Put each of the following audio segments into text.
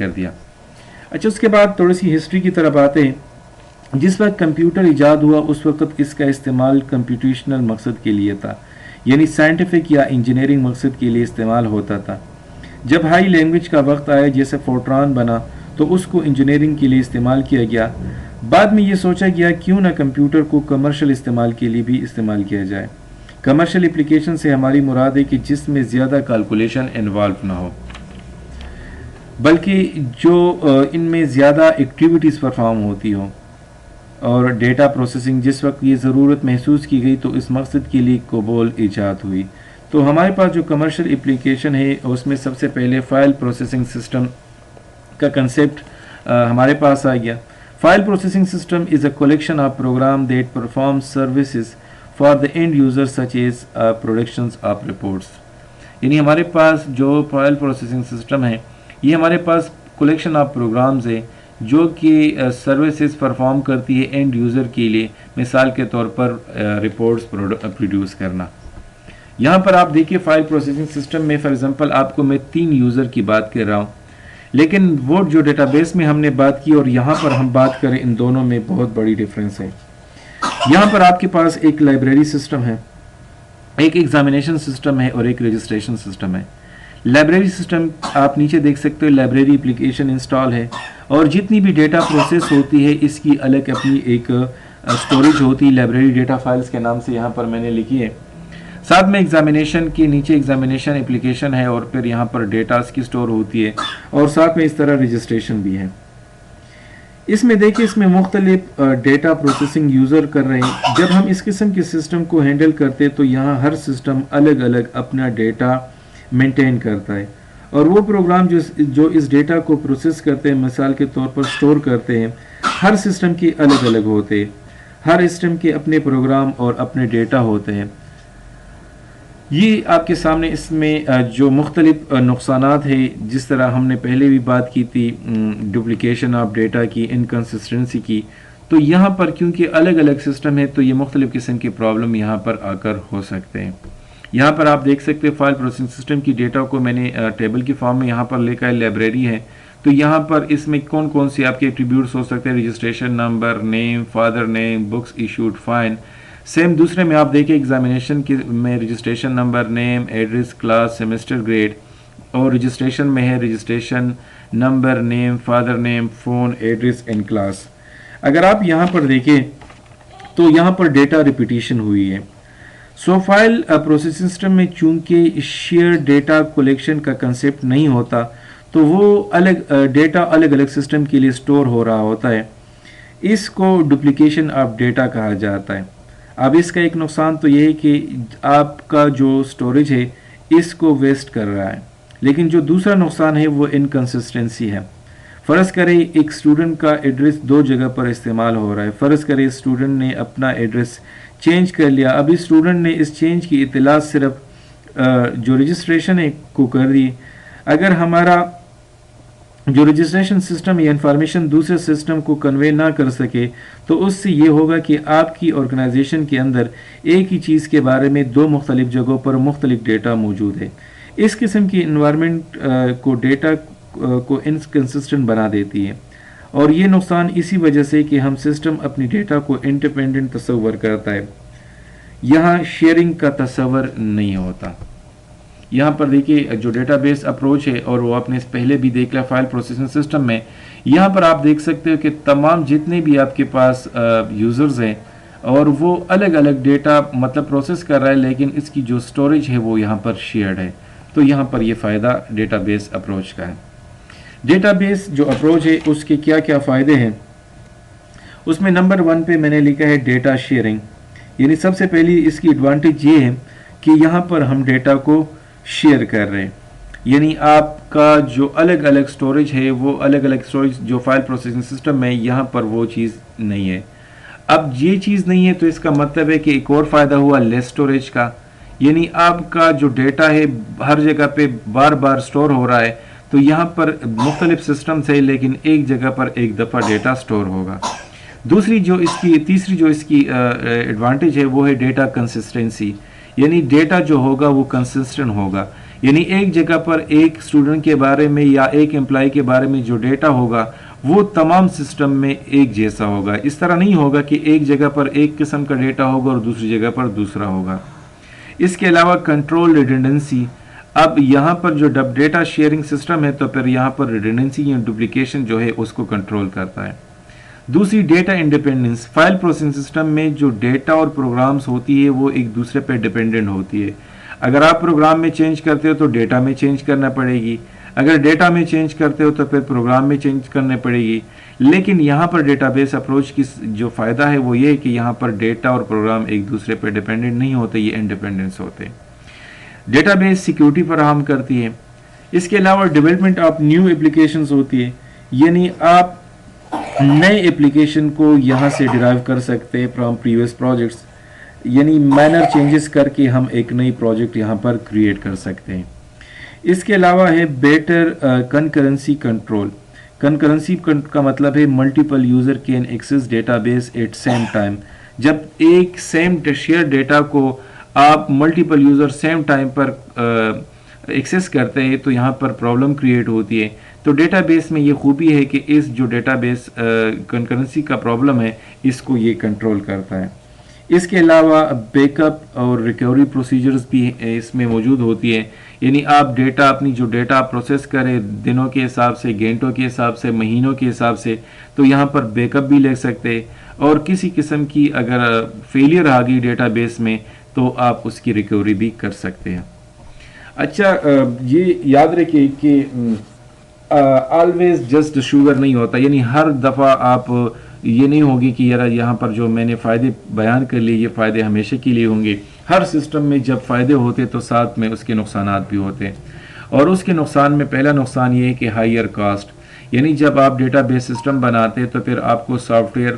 کر دیا. اچھا اس کے بعد تھوڑی سی ہسٹری کی طرف آتے ہیں. جس وقت کمپیوٹر ایجاد ہوا اس وقت اس کا استعمال کمپیوٹیشنل مقصد کے لیے تھا, یعنی سائنٹیفک یا انجینئرنگ مقصد کے لیے استعمال ہوتا تھا. جب ہائی لینگویج کا وقت آیا جیسے فورٹران بنا تو اس کو انجینئرنگ کے لیے استعمال کیا گیا. بعد میں یہ سوچا گیا کیوں نہ کمپیوٹر کو کمرشل استعمال کے لیے بھی استعمال کیا جائے. کمرشل اپلیکیشن سے ہماری مراد ہے کہ جس میں زیادہ کیلکولیشن انوالو نہ ہو, بلکہ جو ان میں زیادہ ایکٹیویٹیز پرفارم ہوتی ہوں اور ڈیٹا پروسیسنگ. جس وقت یہ ضرورت محسوس کی گئی تو اس مقصد کے لیے کوبول ایجاد ہوئی. تو ہمارے پاس جو کمرشل اپلیکیشن ہے اس میں سب سے پہلے فائل پروسیسنگ سسٹم کا کنسیپٹ ہمارے پاس آ گیا. File processing system is a collection of program that perform services for the and user such as productions of reports. یعنی ہمارے پاس جو فائل پروسیسنگ سسٹم ہے یہ ہمارے پاس کلیکشن آف پروگرامز ہے جو کہ سروسز پرفارم کرتی ہے اینڈ یوزر کے لیے. مثال کے طور پر رپورٹس پروڈیوس کرنا. یہاں پر آپ دیکھیے فائل پروسیسنگ سسٹم میں فار ایگزامپل آپ کو میں 3 یوزر کی بات کر رہا ہوں, لیکن وہ جو ڈیٹا بیس میں ہم نے بات کی اور یہاں پر ہم بات کریں ان دونوں میں بہت بڑی ڈفرینس ہے. یہاں پر آپ کے پاس ایک لائبریری سسٹم ہے, ایک ایگزامینیشن سسٹم ہے اور ایک رجسٹریشن سسٹم ہے. لائبریری سسٹم آپ نیچے دیکھ سکتے ہو, لائبریری اپلیکیشن انسٹال ہے اور جتنی بھی ڈیٹا پروسیس ہوتی ہے اس کی الگ اپنی ایک اسٹوریج ہوتی ہے. لائبریری ڈیٹا فائلز کے نام سے یہاں پر میں نے لکھی ہے. ساتھ میں ایگزامینیشن کے نیچے ایگزامینیشن اپلیکیشن ہے اور پھر یہاں پر ڈیٹا اس کی اسٹور ہوتی ہے اور ساتھ میں اس طرح رجسٹریشن بھی ہے. اس میں دیکھیں اس میں مختلف ڈیٹا پروسیسنگ یوزر کر رہے ہیں. جب ہم اس قسم کے سسٹم کو ہینڈل کرتے تو یہاں ہر سسٹم الگ الگ اپنا ڈیٹا مینٹین کرتا ہے اور وہ پروگرام جو اس ڈیٹا کو پروسیس کرتے ہیں, مثال کے طور پر سٹور کرتے ہیں, ہر سسٹم کے الگ الگ ہوتے ہیں. ہر سسٹم کے اپنے پروگرام اور اپنے ڈیٹا ہوتے ہیں. یہ آپ کے سامنے اس میں جو مختلف نقصانات ہیں, جس طرح ہم نے پہلے بھی بات کی تھی ڈپلیکیشن آف ڈیٹا کی, انکنسسٹنسی کی, تو یہاں پر کیونکہ الگ الگ سسٹم ہے تو یہ مختلف قسم کے پرابلم یہاں پر آ کر ہو سکتے ہیں. یہاں پر آپ دیکھ سکتے ہیں فائل پروسیسنگ سسٹم کی ڈیٹا کو میں نے ٹیبل کی فارم میں یہاں پر لے کر لائبریری ہے. تو یہاں پر اس میں کون کون سی آپ کے ایٹریبیوٹس ہو سکتے ہیں, registration number, name, father name, books issued, fine. Same دوسرے میں آپ دیکھیں ایگزامینیشن کے میں registration number, name, address, class, semester, grade, اور رجسٹریشن میں ہے registration number, name, father name, phone, address and class. اگر آپ یہاں پر دیکھیں تو یہاں پر ڈیٹا ریپیٹیشن ہوئی ہے. سو فائل پروسیسنگ سسٹم میں چونکہ شیئر ڈیٹا کلیکشن کا کنسیپٹ نہیں ہوتا تو وہ ڈیٹا الگ الگ سسٹم کے لیے سٹور ہو رہا ہوتا ہے. اس کو ڈپلیکیشن آف ڈیٹا کہا جاتا ہے. اب اس کا ایک نقصان تو یہ ہے کہ آپ کا جو سٹوریج ہے اس کو ویسٹ کر رہا ہے, لیکن جو دوسرا نقصان ہے وہ انکنسسٹنسی ہے. فرض کریں ایک اسٹوڈنٹ کا ایڈریس 2 جگہ پر استعمال ہو رہا ہے. فرض کریں اسٹوڈنٹ نے اپنا ایڈریس چینج کر لیا. ابھی اسٹوڈنٹ نے اس چینج کی اطلاع صرف جو رجسٹریشن ہے کو کر دی. اگر ہمارا جو رجسٹریشن سسٹم یا انفارمیشن دوسرے سسٹم کو کنوے نہ کر سکے تو اس سے یہ ہوگا کہ آپ کی آرگنائزیشن کے اندر ایک ہی چیز کے بارے میں 2 مختلف جگہوں پر مختلف ڈیٹا موجود ہے. اس قسم کی انوائرمنٹ کو ڈیٹا کو انکنسسٹنٹ بنا دیتی ہے اور یہ نقصان اسی وجہ سے کہ ہم سسٹم اپنی ڈیٹا کو انڈیپینڈنٹ تصور کرتا ہے, یہاں شیئرنگ کا تصور نہیں ہوتا. یہاں پر دیکھیے جو ڈیٹا بیس اپروچ ہے اور وہ آپ نے پہلے بھی دیکھ لیا فائل پروسیسنگ سسٹم میں. یہاں پر آپ دیکھ سکتے ہو کہ تمام جتنے بھی آپ کے پاس یوزرز ہیں اور وہ الگ الگ ڈیٹا مطلب پروسیس کر رہا ہے, لیکن اس کی جو سٹوریج ہے وہ یہاں پر شیئرڈ ہے. تو یہاں پر یہ فائدہ ڈیٹا بیس اپروچ کا ہے. ڈیٹا بیس جو اپروچ ہے اس کے کیا کیا فائدے ہیں, اس میں نمبر 1 پہ میں نے لکھا ہے ڈیٹا شیئرنگ. یعنی سب سے پہلی اس کی ایڈوانٹیج یہ ہے کہ یہاں پر ہم ڈیٹا کو شیئر کر رہے ہیں. یعنی آپ کا جو الگ الگ سٹوریج ہے وہ الگ الگ سٹوریج جو فائل پروسیسنگ سسٹم میں یہاں پر وہ چیز نہیں ہے. اب یہ چیز نہیں ہے تو اس کا مطلب ہے کہ ایک اور فائدہ ہوا لیس سٹوریج کا. یعنی آپ کا جو ڈیٹا ہے ہر جگہ پہ بار بار سٹور ہو رہا ہے, تو یہاں پر مختلف سسٹمز ہے لیکن ایک جگہ پر ایک دفعہ ڈیٹا سٹور ہوگا. تیسری جو اس کی ایڈوانٹیج ہے وہ ہے ڈیٹا کنسسٹنسی. یعنی ڈیٹا جو ہوگا وہ کنسسٹنٹ ہوگا. یعنی ایک جگہ پر ایک اسٹوڈنٹ کے بارے میں یا ایک امپلائی کے بارے میں جو ڈیٹا ہوگا وہ تمام سسٹم میں ایک جیسا ہوگا. اس طرح نہیں ہوگا کہ ایک جگہ پر ایک قسم کا ڈیٹا ہوگا اور دوسری جگہ پر دوسرا ہوگا. اس کے علاوہ کنٹرول ریڈنڈنسی. اب یہاں پر جو ڈیٹا شیئرنگ سسٹم ہے تو پھر یہاں پر ریڈنڈنسی یا ڈپلیکیشن جو ہے اس کو کنٹرول کرتا ہے. دوسری data independence. File processing system میں جو ڈیٹا اور پروگرامز ہوتی ہے وہ ایک دوسرے پہ ڈیپینڈنٹ ہوتی ہے. اگر آپ پروگرام میں چینج کرتے ہو تو ڈیٹا میں چینج کرنا پڑے گی، اگر ڈیٹا میں چینج کرتے ہو تو پھر پروگرام میں چینج کرنے پڑے گی. لیکن یہاں پر ڈیٹا بیس اپروچ کی جو فائدہ ہے وہ یہ ہے کہ یہاں پر ڈیٹا اور پروگرام ایک دوسرے پہ ڈیپینڈنٹ نہیں ہوتے، یہ انڈیپینڈنس ہوتے. ڈیٹا بیس سیکیورٹی فراہم کرتی ہے. اس کے علاوہ ڈیولپمنٹ آف نیو اپلیکیشنز ہوتی ہے، یعنی آپ نئے اپلیکیشن کو یہاں سے ڈرائیو کر سکتے ہیں فرام پریویس پروجیکٹس، یعنی مائنر چینجز کر کے ہم ایک نئی پروجیکٹ یہاں پر کریٹ کر سکتے ہیں. اس کے علاوہ ہے بیٹر کنکرنسی کنٹرول. کنکرنسی کا مطلب ہے multiple user can access database at same time. جب ایک سیم شیئر ڈیٹا کو آپ ملٹیپل یوزر سیم ٹائم پر ایکسس کرتے ہیں تو یہاں پر پرابلم کریٹ ہوتی ہے. تو ڈیٹا بیس میں یہ خوبی ہے کہ اس جو ڈیٹا بیس کنکرنسی کا پرابلم ہے اس کو یہ کنٹرول کرتا ہے. اس کے علاوہ بیک اپ اور ریکوری پروسیجرز بھی اس میں موجود ہوتی ہے، یعنی آپ ڈیٹا اپنی جو ڈیٹا پروسیس کریں دنوں کے حساب سے، گھنٹوں کے حساب سے، مہینوں کے حساب سے، تو یہاں پر بیک اپ بھی لے سکتے ہیں. اور کسی قسم کی اگر فیلئر آ گئی ڈیٹا بیس میں تو آپ اس کی ریکوری بھی کر سکتے ہیں. اچھا، یہ یاد رکھیے کہ آلویز جسٹ شوگر نہیں ہوتا، یعنی ہر دفعہ آپ یہ نہیں ہوگی کہ یہاں پر جو میں نے فائدے بیان کر لیے یہ فائدے ہمیشہ کے لیے ہوں گے. ہر سسٹم میں جب فائدے ہوتے تو ساتھ میں اس کے نقصانات بھی ہوتے ہیں، اور اس کے نقصان میں پہلا نقصان یہ ہے کہ ہائر کاسٹ. یعنی جب آپ ڈیٹا بیس سسٹم بناتے تو پھر آپ کو سافٹ ویئر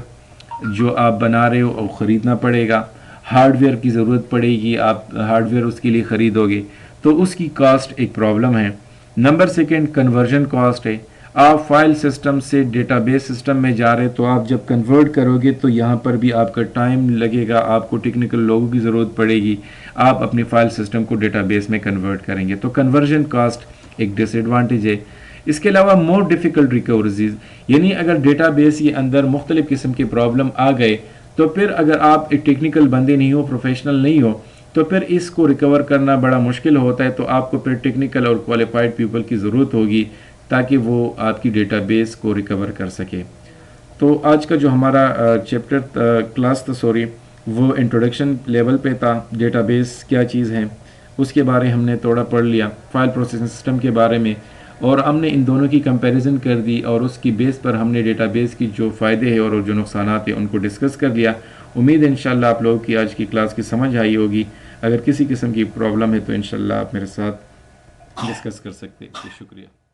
جو آپ بنا رہے ہو وہ خریدنا پڑے گا، ہارڈ ویئر کی ضرورت پڑے گی، آپ ہارڈ ویئر اس کے لیے خریدو گے تو اس کی کاسٹ ایک پرابلم ہے. نمبر سیکنڈ کنورژن کاسٹ ہے. آپ فائل سسٹم سے ڈیٹا بیس سسٹم میں جا رہے تو آپ جب کنورٹ کرو گے تو یہاں پر بھی آپ کا ٹائم لگے گا، آپ کو ٹیکنیکل لوگوں کی ضرورت پڑے گی، آپ اپنی فائل سسٹم کو ڈیٹا بیس میں کنورٹ کریں گے تو کنورژن کاسٹ ایک ڈس ایڈوانٹیج ہے. اس کے علاوہ مور ڈیفیکلٹ ریکوریز، یعنی اگر ڈیٹا بیس کے اندر مختلف قسم کے پرابلم آ گئے تو پھر اگر آپ ایک ٹیکنیکل بندے نہیں ہو، پروفیشنل نہیں ہو، تو پھر اس کو ریکور کرنا بڑا مشکل ہوتا ہے. تو آپ کو پھر ٹیکنیکل اور کوالیفائڈ پیپل کی ضرورت ہوگی تاکہ وہ آپ کی ڈیٹا بیس کو ریکور کر سکے. تو آج کا جو ہمارا کلاس تھا وہ انٹروڈکشن لیول پہ تھا. ڈیٹا بیس کیا چیز ہے اس کے بارے ہم نے تھوڑا پڑھ لیا، فائل پروسیسنگ سسٹم کے بارے میں، اور ہم نے ان دونوں کی کمپیریزن کر دی اور اس کی بیس پر ہم نے ڈیٹا بیس کی جو فائدے ہیں اور جو نقصانات ہیں ان کو ڈسکس کر لیا. امید ہے انشاءاللہ آپ لوگوں کی آج کی کلاس کی سمجھ آئی ہوگی. اگر کسی قسم کی پرابلم ہے تو انشاءاللہ آپ میرے ساتھ ڈسکس کر سکتے ہیں. شکریہ.